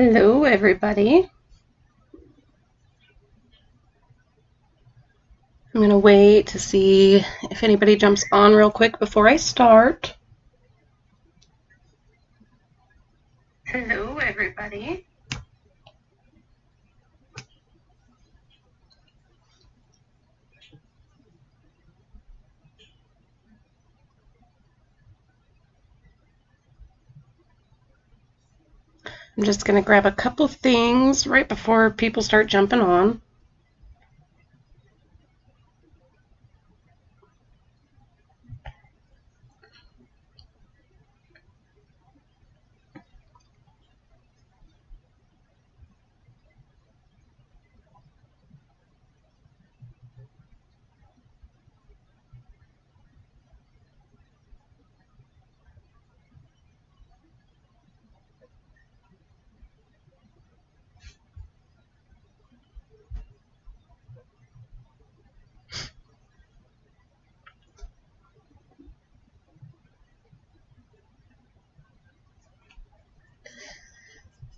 Hello, everybody. I'm going to wait to see if anybody jumps on real quick before I start. Hello, everybody. I'm just going to grab a couple things right before people start jumping on.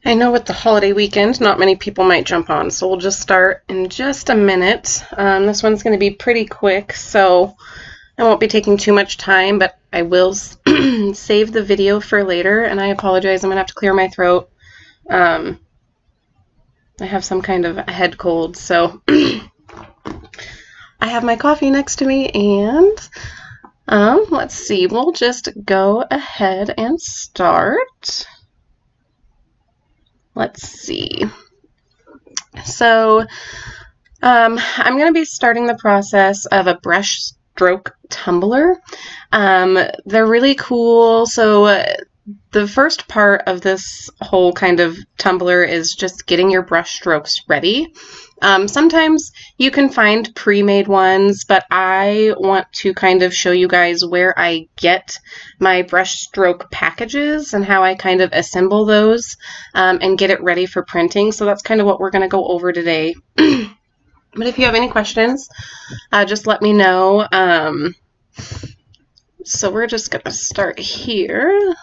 I know with the holiday weekend, not many people might jump on, so we'll just start in just a minute. This one's going to be pretty quick, so I won't be taking too much time, but I will save the video for later, and I apologize. I'm going to have to clear my throat. I have some kind of a head cold, so I have my coffee next to me, and let's see. We'll just go ahead and start. Let's see. So I'm going to be starting the process of a brush stroke tumbler. They're really cool. So the first part of this whole kind of tumbler is just getting your brush strokes ready. Sometimes you can find pre-made ones, but I want to kind of show you guys where I get my brush stroke packages and how I kind of assemble those and get it ready for printing. So that's kind of what we're going to go over today. But if you have any questions, just let me know. So we're just going to start here.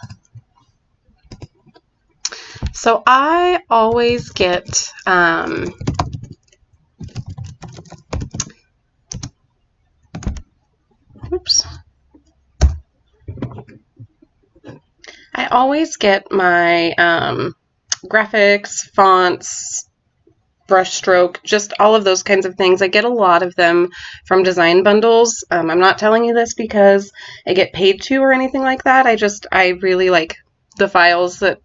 So I always get I always get my graphics, fonts, brushstroke, just all of those kinds of things. I get a lot of them from design bundles. I'm not telling you this because I get paid to or anything like that. I really like the files that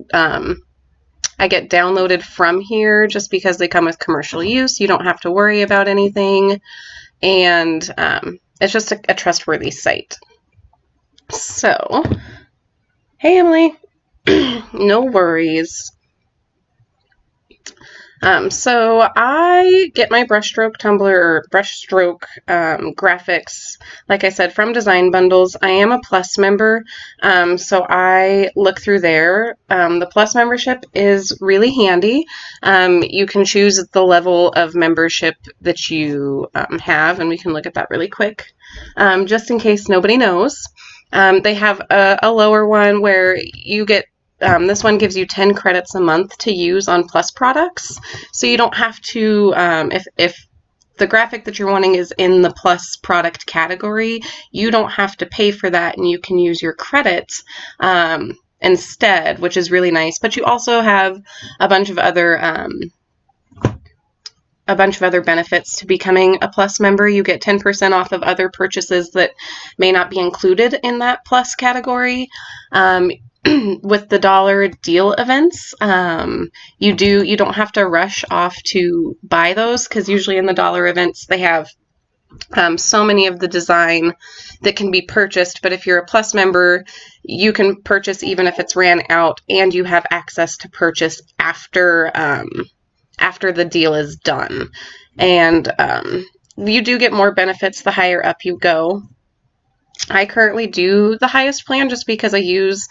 I get downloaded from here just because they come with commercial use. You don't have to worry about anything. And it's just a trustworthy site. So, hey Emily, no worries. So I get my brushstroke tumbler or brushstroke graphics, like I said, from design bundles. I am a Plus member, so I look through there. The Plus membership is really handy. You can choose the level of membership that you have, and we can look at that really quick, just in case nobody knows. They have a lower one where you get this one gives you 10 credits a month to use on Plus products, so you don't have to, if the graphic that you're wanting is in the Plus product category, you don't have to pay for that, and you can use your credits instead, which is really nice. But you also have a bunch of other benefits to becoming a Plus member. You get 10% off of other purchases that may not be included in that Plus category. With the dollar deal events, you don't have to rush off to buy those, because usually in the dollar events they have so many of the design that can be purchased. But if you're a Plus member, you can purchase even if it's ran out, and you have access to purchase after the deal is done. And you do get more benefits the higher up you go. I currently do the highest plan just because I use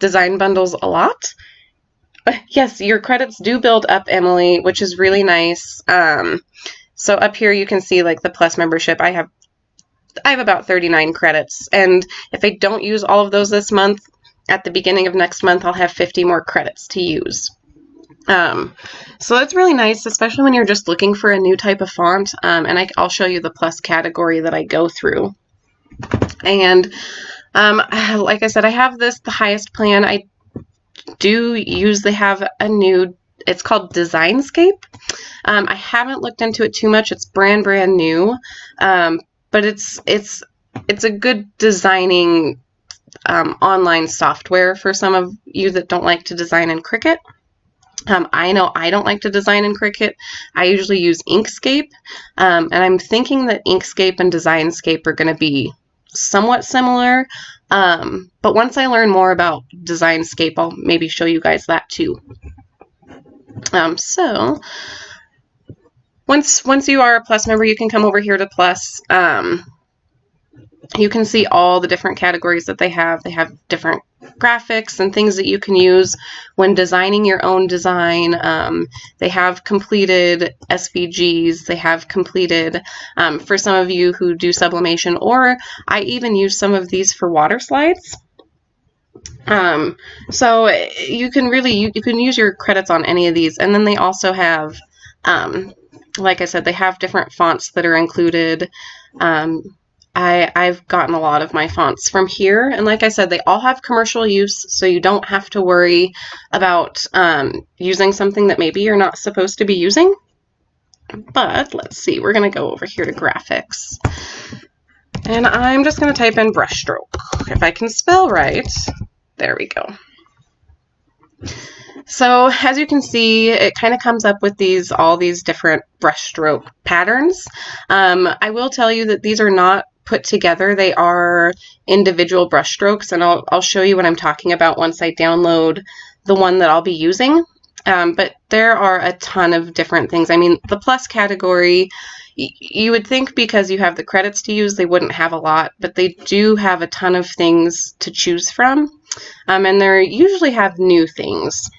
design bundles a lot. Yes, your credits do build up, Emily, which is really nice. So up here you can see like the Plus membership. I have about 39 credits, and if I don't use all of those this month, at the beginning of next month, I'll have 50 more credits to use. So that's really nice, especially when you're just looking for a new type of font. And I'll show you the plus category that I go through. And like I said, I have the highest plan. I do usually have a new, it's called Designscape. I haven't looked into it too much. It's brand new, but it's a good designing online software for some of you that don't like to design in Cricut. I know I don't like to design in Cricut. I usually use Inkscape, and I'm thinking that Inkscape and Designscape are going to be somewhat similar, but once I learn more about Designscape, I'll maybe show you guys that too. So once you are a Plus member, you can come over here to Plus. You can see all the different categories that they have. They have different graphics and things that you can use when designing your own design. They have completed SVGs. They have completed, for some of you who do sublimation, or I even use some of these for water slides. So you can you can use your credits on any of these. And then they also have, like I said, they have different fonts that are included. I've gotten a lot of my fonts from here, and like I said, they all have commercial use, so you don't have to worry about using something that maybe you're not supposed to be using. But let's see, we're going to go over here to graphics, and I'm just going to type in brushstroke. If I can spell right, there we go. So as you can see, it kind of comes up with all these different brushstroke patterns. I will tell you that these are not put together. They are individual brushstrokes, and I'll show you what I'm talking about once I download the one that I'll be using. But there are a ton of different things. I mean, the plus category, you would think because you have the credits to use, they wouldn't have a lot, but they do have a ton of things to choose from. And they usually have new things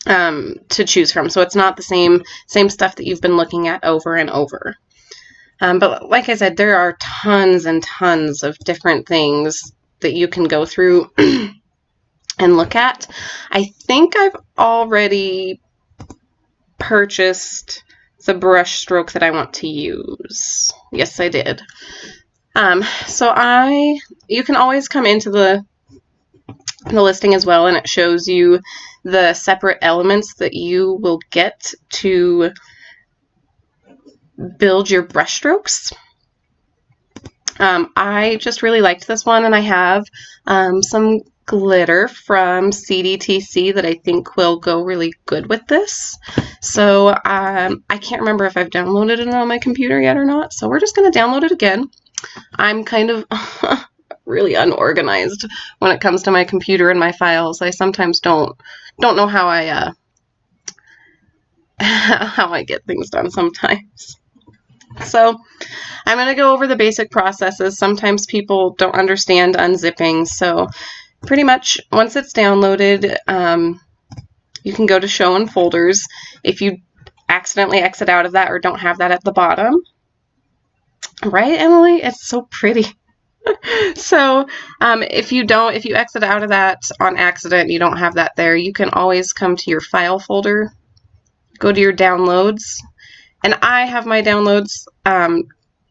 to choose from. So it's not the same stuff that you've been looking at over and over. But like I said, there are tons and tons of different things that you can go through and look at. I think I've already purchased the brush stroke that I want to use. Yes, I did. So you can always come into the listing as well, and it shows you the separate elements that you will get to build your brush strokes. I just really liked this one, and I have some glitter from CDTC that I think will go really good with this. So I can't remember if I've downloaded it on my computer yet or not, so we're just going to download it again. I'm kind of really unorganized when it comes to my computer and my files. I sometimes don't know how I how I get things done sometimes. So I'm going to go over the basic processes. Sometimes people don't understand unzipping, so pretty much once it's downloaded, you can go to show in folders. If you accidentally exit out of that or don't have that at the bottom, right, Emily? It's so pretty. So if you exit out of that on accident, you don't have that there, you can always come to your file folder, go to your downloads, and I have my downloads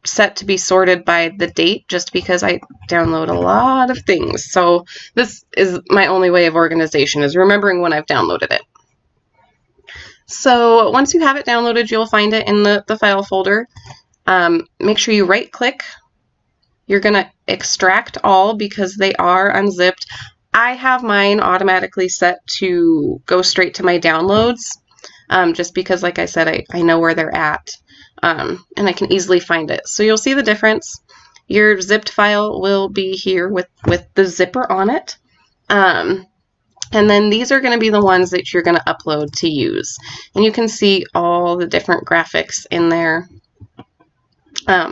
set to be sorted by the date just because I download a lot of things. So this is my only way of organization, is remembering when I've downloaded it. So once you have it downloaded, you'll find it in the file folder. Make sure you right click. You're going to extract all because they are unzipped. I have mine automatically set to go straight to my downloads, just because, like I said, I know where they're at, and I can easily find it. So you'll see the difference. Your zipped file will be here with the zipper on it. And then these are going to be the ones that you're going to upload to use. And you can see all the different graphics in there.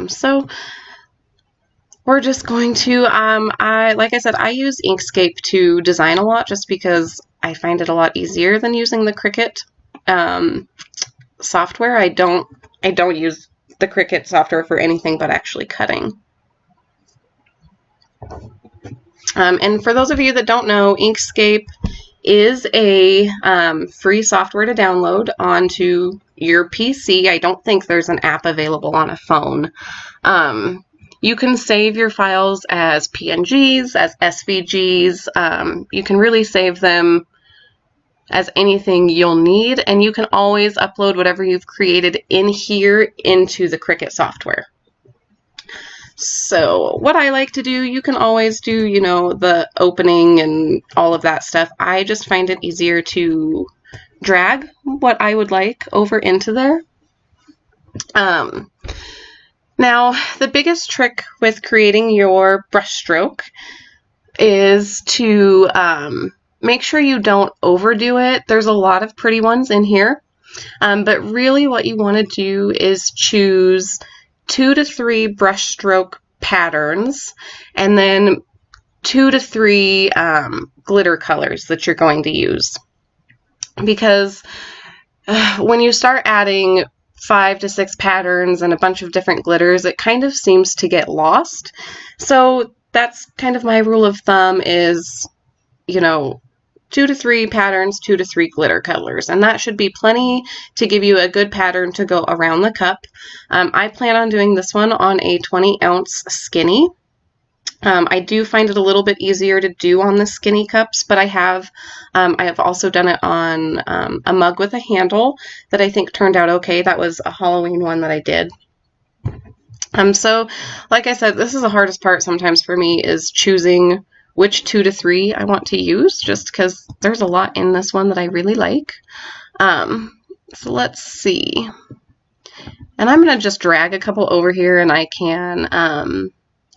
So we're just going to, like I said, I use Inkscape to design a lot just because I find it a lot easier than using the Cricut software. I don't use the Cricut software for anything but actually cutting. And for those of you that don't know, Inkscape is a free software to download onto your PC. I don't think there's an app available on a phone. You can save your files as PNGs, as SVGs. You can really save them as anything you'll need, and you can always upload whatever you've created in here into the Cricut software. So what I like to do, you can always do, you know, the opening and all of that stuff. I just find it easier to drag what I would like over into there. Now, the biggest trick with creating your brush stroke is to make sure you don't overdo it. There's a lot of pretty ones in here, but really what you want to do is choose 2 to 3 brush stroke patterns and then 2 to 3 glitter colors that you're going to use. Because when you start adding 5 to 6 patterns and a bunch of different glitters, it kind of seems to get lost. So that's kind of my rule of thumb is, you know, 2 to 3 patterns, 2 to 3 glitter colors, and that should be plenty to give you a good pattern to go around the cup. I plan on doing this one on a 20-ounce skinny. I do find it a little bit easier to do on the skinny cups, but I have also done it on a mug with a handle that I think turned out okay. That was a Halloween one that I did. So, like I said, this is the hardest part sometimes for me, is choosing which 2 to 3 I want to use, just because there's a lot in this one that I really like. So let's see. And I'm going to just drag a couple over here, and I can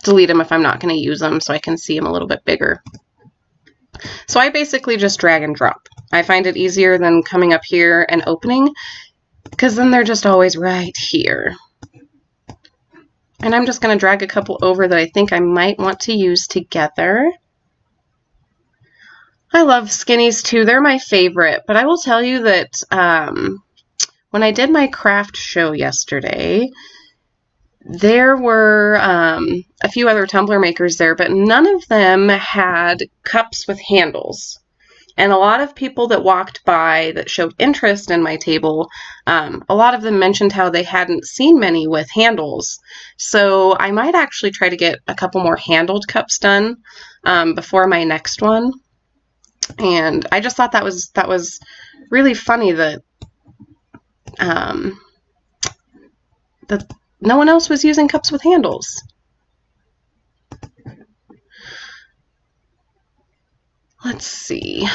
delete them if I'm not going to use them so I can see them a little bit bigger. So I basically just drag and drop. I find it easier than coming up here and opening, because then they're just always right here. And I'm just going to drag a couple over that I think I might want to use together. I love skinnies too. They're my favorite, but I will tell you that when I did my craft show yesterday, there were a few other tumbler makers there, but none of them had cups with handles. And a lot of people that walked by that showed interest in my table, a lot of them mentioned how they hadn't seen many with handles. So I might actually try to get a couple more handled cups done before my next one. And I just thought that was really funny that that no one else was using cups with handles. Let's see.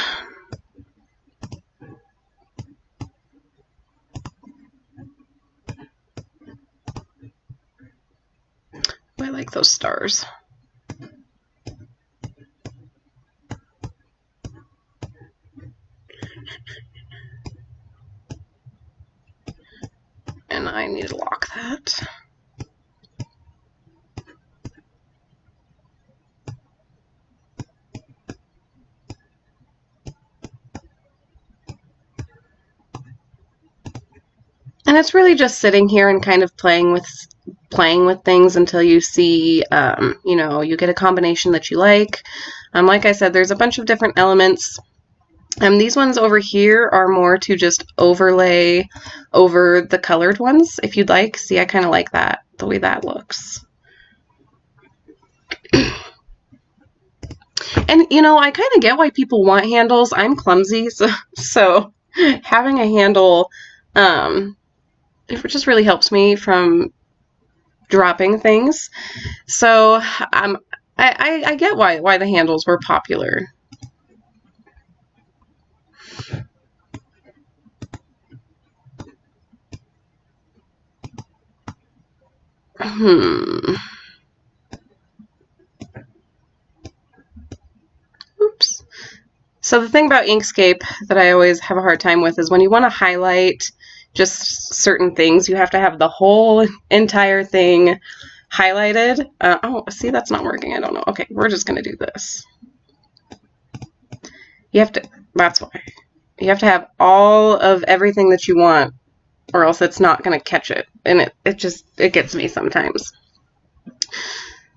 I like those stars. And I need to lock that. And it's really just sitting here and kind of playing with things until you see, you know, you get a combination that you like. Like I said, there's a bunch of different elements. These ones over here are more to just overlay over the colored ones, if you'd like. See, I kind of like that, the way that looks. And, you know, I kind of get why people want handles. I'm clumsy, so having a handle, it just really helps me from dropping things. So I get why the handles were popular. Oops. So the thing about Inkscape that I always have a hard time with is when you want to highlight just certain things, you have to have the whole entire thing highlighted. Oh, see, that's not working. I don't know. Okay, we're just going to do this. You have to, that's why. You have to have all of everything that you want, or else it's not going to catch it. And it gets me sometimes.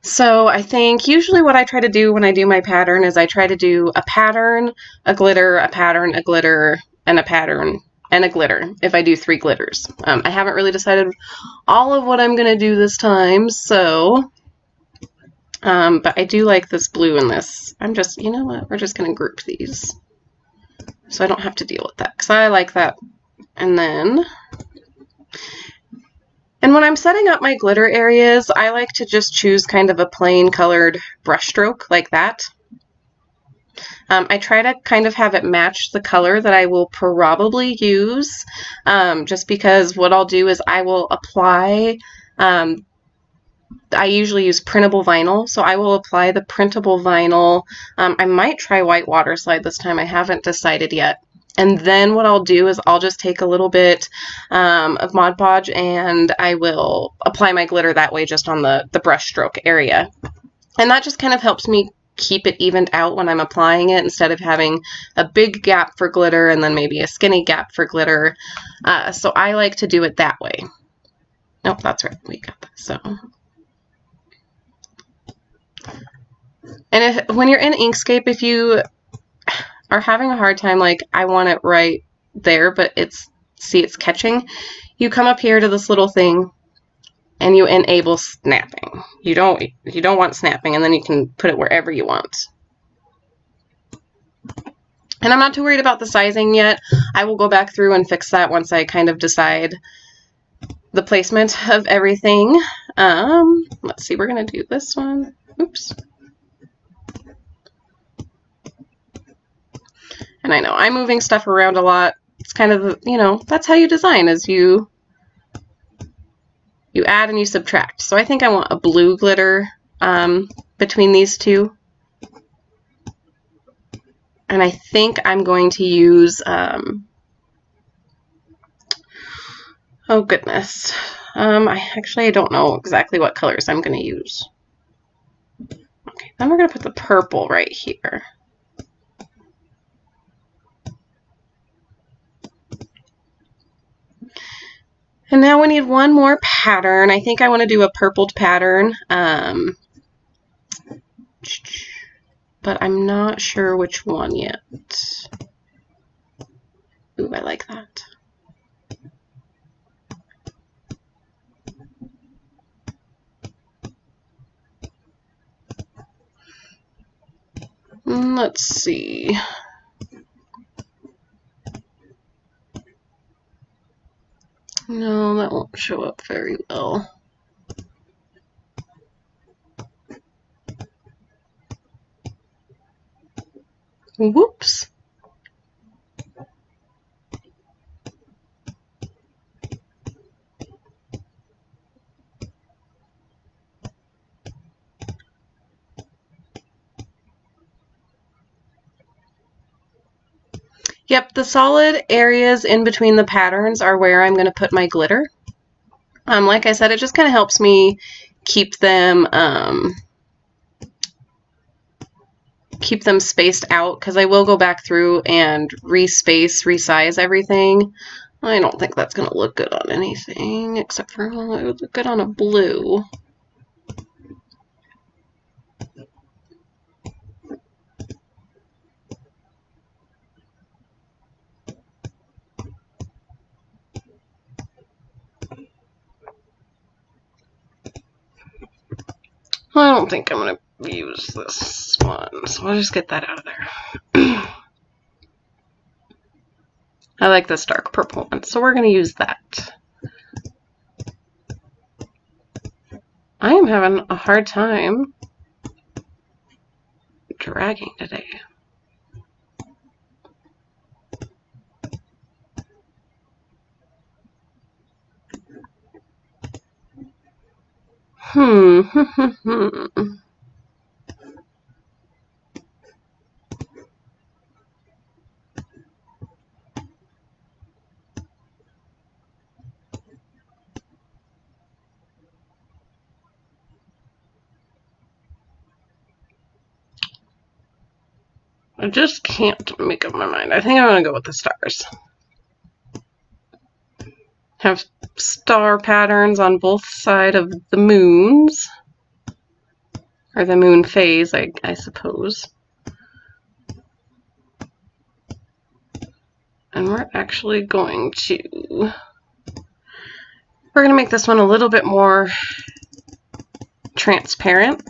So I think usually what I try to do when I do my pattern is I try to do a pattern, a glitter, a pattern, a glitter, and a pattern, and a glitter if I do 3 glitters. I haven't really decided all of what I'm going to do this time, so, but I do like this blue in this. I'm just, you know what, we're just going to group these so I don't have to deal with that because I like that. And then, and when I'm setting up my glitter areas, I like to just choose kind of a plain colored brush stroke like that. I try to kind of have it match the color that I will probably use, just because what I'll do is I will apply, I usually use printable vinyl, so I will apply the printable vinyl. I might try white water slide this time, I haven't decided yet. And then what I'll do is I'll just take a little bit of Mod Podge and I will apply my glitter that way just on the brush stroke area. And that just kind of helps me keep it evened out when I'm applying it instead of having a big gap for glitter and then maybe a skinny gap for glitter. So I like to do it that way. Nope, that's right. We got that. So, and when you're in Inkscape, if you are having a hard time, like I want it right there, but it's catching, you come up here to this little thing and you enable snapping. You don't want snapping, and then you can put it wherever you want. And I'm not too worried about the sizing yet. I will go back through and fix that once I kind of decide the placement of everything. Let's see, we're gonna do this one. Oops. And I know I'm moving stuff around a lot. It's kind of, you know, that's how you design, is you add and you subtract. So I think I want a blue glitter between these two. And I think I'm going to use, oh goodness. I don't know exactly what colors I'm going to use. Okay, then we're going to put the purple right here. And now we need one more pattern. I think I want to do a purpled pattern, but I'm not sure which one yet. Ooh, I like that. Let's see. No, that won't show up very well. Whoops. Yep, the solid areas in between the patterns are where I'm going to put my glitter. Like I said, it just kind of helps me keep them spaced out, because I will go back through and resize everything. I don't think that's going to look good on anything, except for, well, it would look good on a blue. I don't think I'm going to use this one, so I'll just get that out of there. I like this dark purple one, so we're going to use that. I am having a hard time dragging today. I just can't make up my mind. I think I'm going to go with the stars. Have star patterns on both sides of the moons. or the moon phase, I suppose. And we're actually going to make this one a little bit more transparent.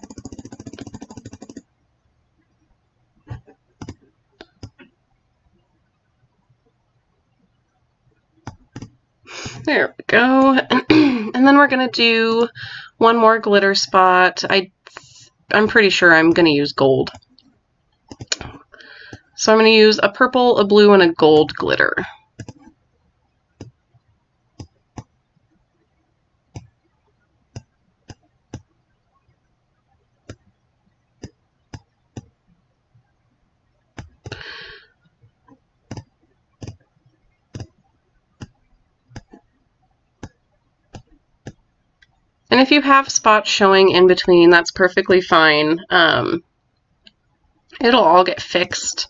There we go. And then we're going to do one more glitter spot. I'm pretty sure I'm going to use gold. So I'm going to use a purple, a blue, and a gold glitter. And if you have spots showing in between, that's perfectly fine. It'll all get fixed,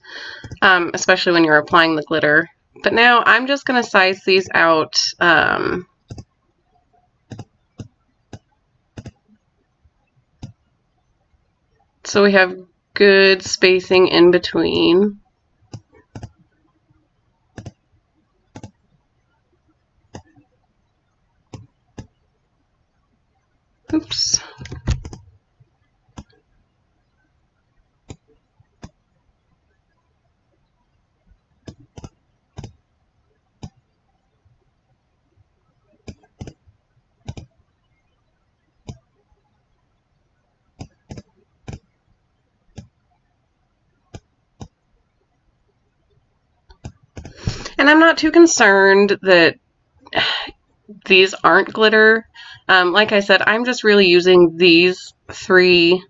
especially when you're applying the glitter. But now I'm just going to size these out. So we have good spacing in between. Oops. And I'm not too concerned that these aren't glitter. Like I said, I'm just really using these three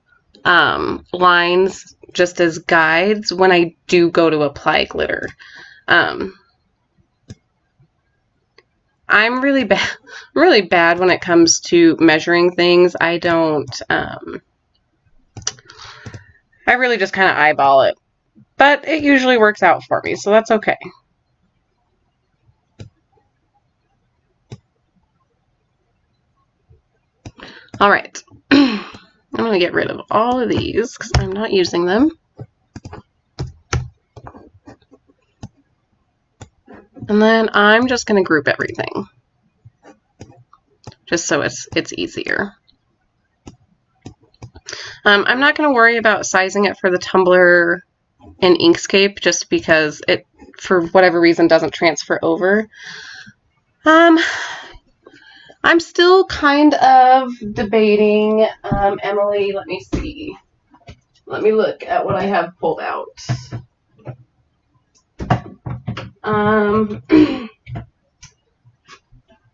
lines just as guides when I do go to apply glitter. I'm really bad when it comes to measuring things. I really just kind of eyeball it, but it usually works out for me, so that's okay. All right, I'm going to get rid of all of these because I'm not using them. And then I'm just going to group everything, just so it's easier. I'm not going to worry about sizing it for the tumbler in Inkscape just because it, for whatever reason, doesn't transfer over. I'm still kind of debating, Emily, let me see. Let me look at what I have pulled out.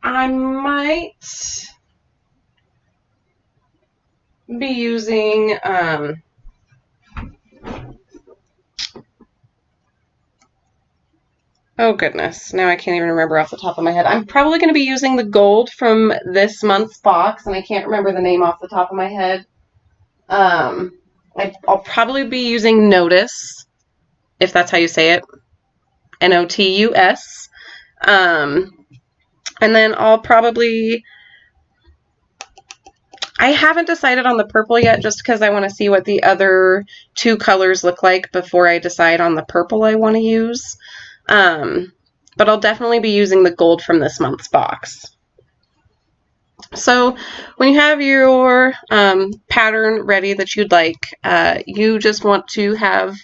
I might be using, oh goodness, now I can't even remember off the top of my head. I'm probably going to be using the gold from this month's box, and I can't remember the name off the top of my head. I'll probably be using Notice, if that's how you say it, Notus. And then I'll probably, I haven't decided on the purple yet just because I want to see what the other two colors look like before I decide on the purple I want to use. But I'll definitely be using the gold from this month's box. So when you have your pattern ready that you'd like, you just want to have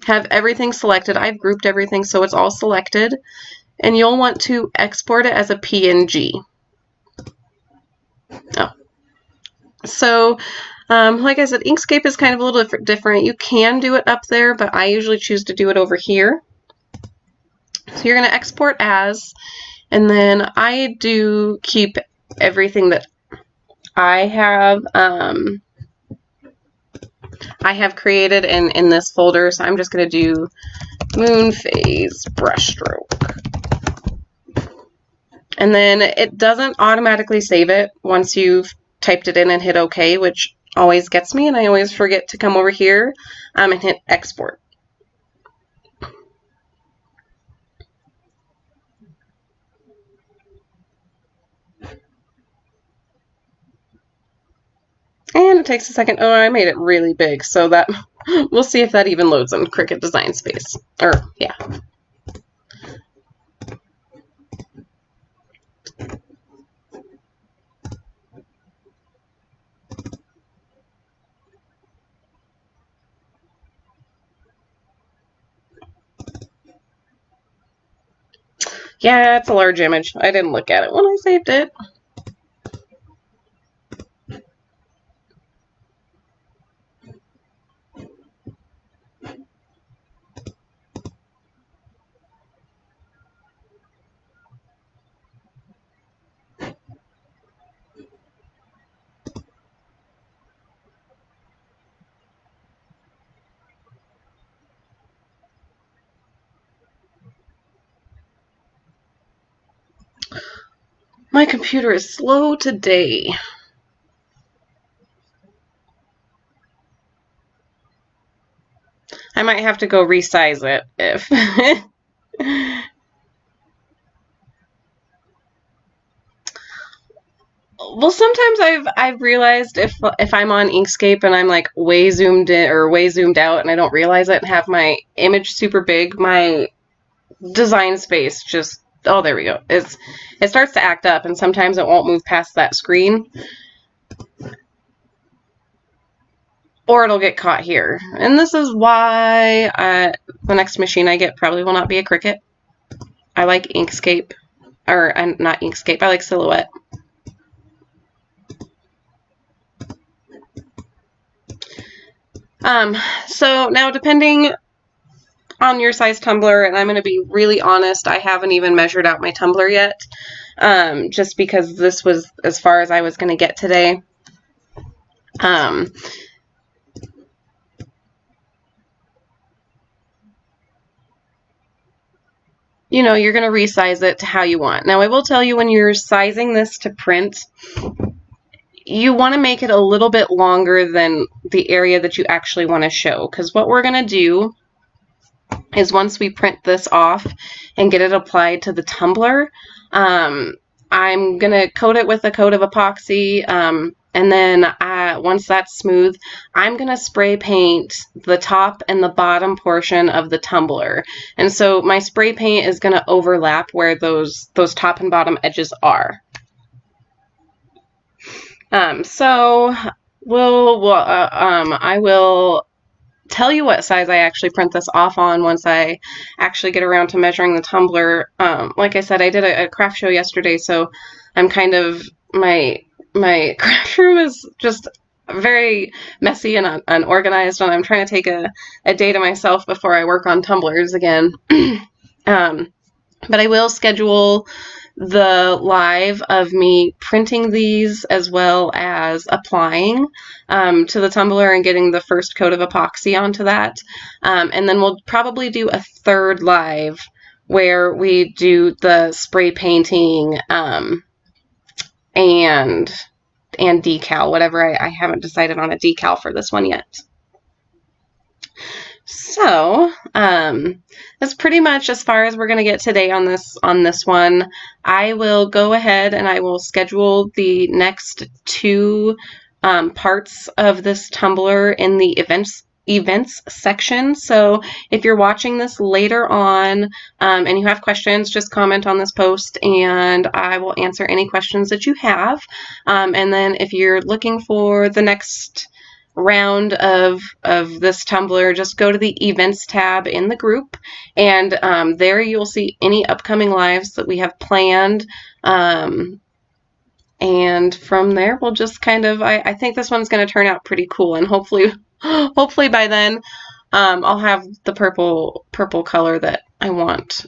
everything selected. I've grouped everything so it's all selected, and you'll want to export it as a PNG. Oh. So like I said, Inkscape is kind of a little different. You can do it up there, but I usually choose to do it over here. So you're going to export as, and then I do keep everything that I have created in this folder. So I'm just going to do moon phase brushstroke. And then it doesn't automatically save it once you've typed it in and hit OK, which always gets me, and I always forget to come over here and hit export. And it takes a second. Oh, I made it really big, so that we'll see if that even loads in Cricut Design Space. Or, yeah. Yeah, it's a large image. I didn't look at it when I saved it. My computer is slow today. I might have to go resize it if... Well, sometimes I've realized if I'm on Inkscape and I'm like way zoomed in or way zoomed out and I don't realize it and have my image super big, my design space just, oh, there we go. It starts to act up, and sometimes it won't move past that screen. Or it'll get caught here. And this is why the next machine I get probably will not be a Cricut. I like Inkscape. Or, not Inkscape, I like Silhouette. So now depending on your size tumbler, and I'm going to be really honest, I haven't even measured out my tumbler yet, just because this was as far as I was going to get today. You know, you're going to resize it to how you want. Now, I will tell you, when you're sizing this to print, you want to make it a little bit longer than the area that you actually want to show, because what we're going to do is once we print this off and get it applied to the tumbler, I'm going to coat it with a coat of epoxy, and then once that's smooth, I'm going to spray paint the top and the bottom portion of the tumbler. And so my spray paint is going to overlap where those top and bottom edges are. So I will tell you what size I actually print this off on once I actually get around to measuring the tumbler. Like I said, I did a craft show yesterday, so I'm kind of, my craft room is just very messy and unorganized, and I'm trying to take a day to myself before I work on tumblers again. But I will schedule the live of me printing these as well as applying to the tumbler and getting the first coat of epoxy onto that. And then we'll probably do a third live where we do the spray painting and decal, whatever. I haven't decided on a decal for this one yet. So that's pretty much as far as we're going to get today on this one. I will go ahead and I will schedule the next two parts of this tumbler in the events section. So if you're watching this later on and you have questions, just comment on this post and I will answer any questions that you have. And then if you're looking for the next round of this tumbler, just go to the events tab in the group, and there you'll see any upcoming lives that we have planned, and from there we'll just kind of, I think this one's going to turn out pretty cool, and hopefully by then I'll have the purple color that I want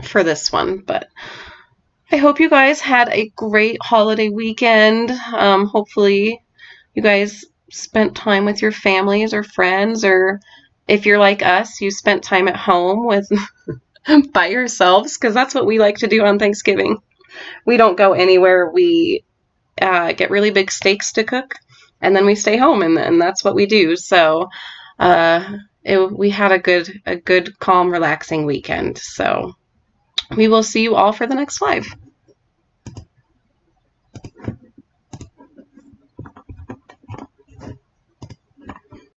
for this one. But I hope you guys had a great holiday weekend. Hopefully you guys spent time with your families or friends, or if you're like us, you spent time at home with by yourselves, because that's what we like to do on Thanksgiving. We don't go anywhere. We get really big steaks to cook, and then we stay home, and that's what we do. So we had a good, calm, relaxing weekend. So we will see you all for the next live.